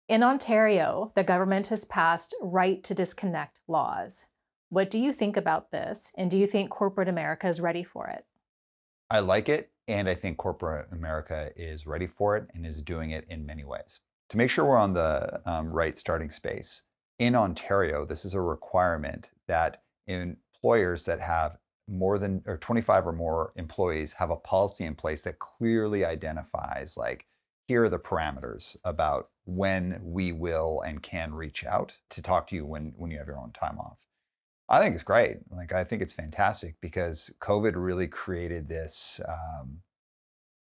In Ontario, the government has passed right to disconnect laws. What do you think about this? And do you think corporate America is ready for it? I like it, and I think corporate America is ready for it and is doing it in many ways. To make sure we're on the right starting space, in Ontario, this is a requirement that employers that have more than or 25 or more employees have a policy in place that clearly identifies like here are the parameters about when we will and can reach out to talk to you when you have your own time off. I think it's great. Like, I think it's fantastic because COVID really created this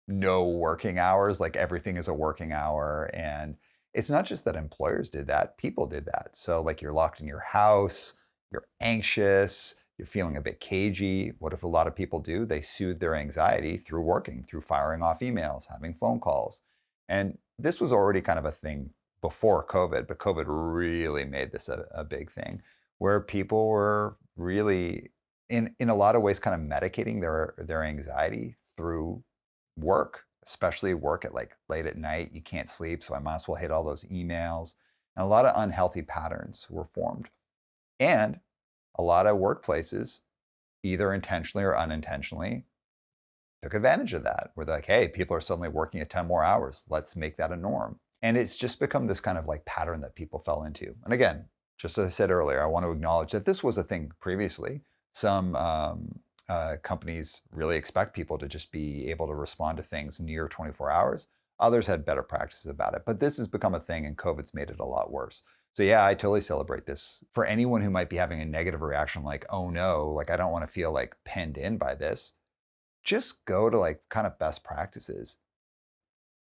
no working hours, like everything is a working hour. And it's not just that employers did that, people did that. So, like, you're locked in your house, you're anxious, you're feeling a bit cagey. What if a lot of people do? They soothe their anxiety through working, through firing off emails, having phone calls. And this was already kind of a thing before COVID, but COVID really made this a big thing where people were really in a lot of ways kind of medicating their anxiety through work, especially work at like late at night. You can't sleep, so I might as well hit all those emails. And a lot of unhealthy patterns were formed. And a lot of workplaces, either intentionally or unintentionally, took advantage of that, where they're like, hey, people are suddenly working at 10 more hours. Let's make that a norm. And it's just become this kind of like pattern that people fell into. And again, just as I said earlier, I want to acknowledge that this was a thing previously. Some companies really expect people to just be able to respond to things near 24 hours. Others had better practices about it. But this has become a thing, and COVID's made it a lot worse. So, yeah, I totally celebrate this. For anyone who might be having a negative reaction, like, oh no, like I don't want to feel like penned in by this, just go to like kind of best practices.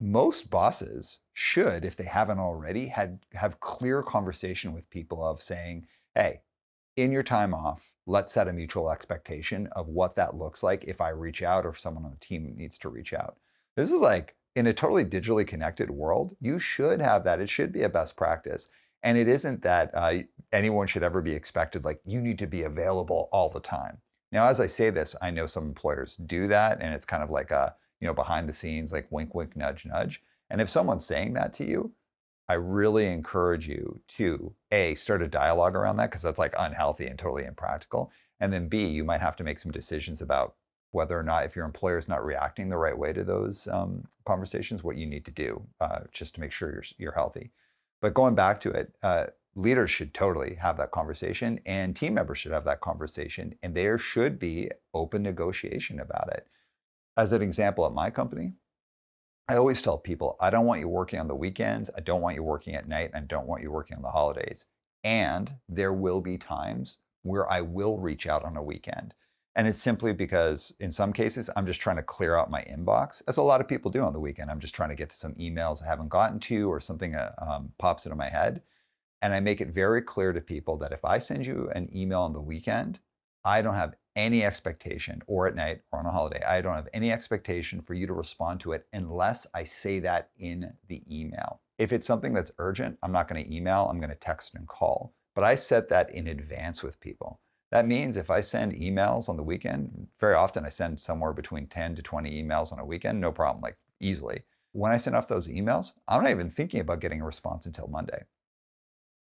Most bosses should, if they haven't already, have clear conversation with people of saying, hey, in your time off, let's set a mutual expectation of what that looks like if I reach out or if someone on the team needs to reach out. This is like in a totally digitally connected world, you should have that. It should be a best practice. And it isn't that anyone should ever be expected, like, you need to be available all the time. Now, as I say this, I know some employers do that, and it's kind of like a, behind the scenes, like wink, wink, nudge, nudge. And if someone's saying that to you, I really encourage you to A, start a dialogue around that because that's like unhealthy and totally impractical. And then B, you might have to make some decisions about whether or not, if your employer is not reacting the right way to those conversations, what you need to do just to make sure you're healthy. But going back to it, leaders should totally have that conversation, and team members should have that conversation, and there should be open negotiation about it. As an example, at my company, I always tell people, I don't want you working on the weekends. I don't want you working at night. And I don't want you working on the holidays. And there will be times where I will reach out on a weekend. And it's simply because in some cases, I'm just trying to clear out my inbox, as a lot of people do on the weekend. I'm just trying to get to some emails I haven't gotten to or something pops into my head. And I make it very clear to people that if I send you an email on the weekend, I don't have any expectation, or at night or on a holiday, I don't have any expectation for you to respond to it unless I say that in the email. If it's something that's urgent, I'm not going to email, I'm going to text and call. But I set that in advance with people. That means if I send emails on the weekend, very often I send somewhere between 10 to 20 emails on a weekend, no problem, like easily. When I send off those emails, I'm not even thinking about getting a response until Monday.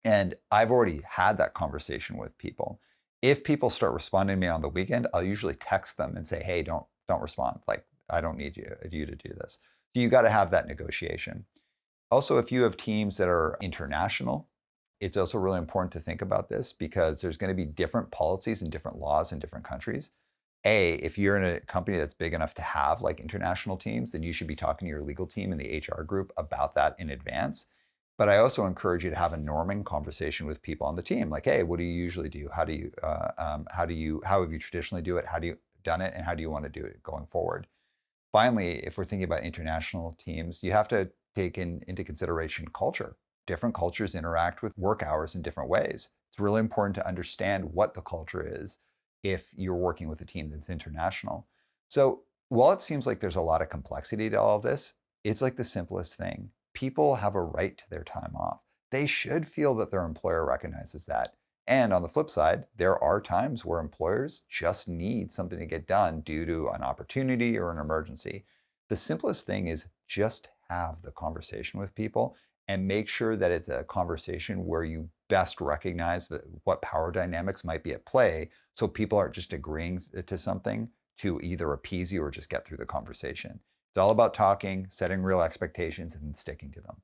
And I've already had that conversation with people. If people start responding to me on the weekend, I'll usually text them and say, "Hey, don't respond. Like, I don't need you to do this." So you got to have that negotiation. Also, if you have teams that are international, it's also really important to think about this because there's going to be different policies and different laws in different countries. If you're in a company that's big enough to have like international teams, then you should be talking to your legal team and the HR group about that in advance. But I also encourage you to have a norming conversation with people on the team. Like, hey, what do you usually do? How have you traditionally do it? How do you done it? And how do you want to do it going forward? Finally, if we're thinking about international teams, you have to take into consideration culture. Different cultures interact with work hours in different ways. It's really important to understand what the culture is if you're working with a team that's international. So while it seems like there's a lot of complexity to all of this, it's like the simplest thing. People have a right to their time off. They should feel that their employer recognizes that. And on the flip side, there are times where employers just need something to get done due to an opportunity or an emergency. The simplest thing is just have the conversation with people and make sure that it's a conversation where you best recognize that what power dynamics might be at play, so people aren't just agreeing to something to either appease you or just get through the conversation. It's all about talking, setting real expectations, and sticking to them.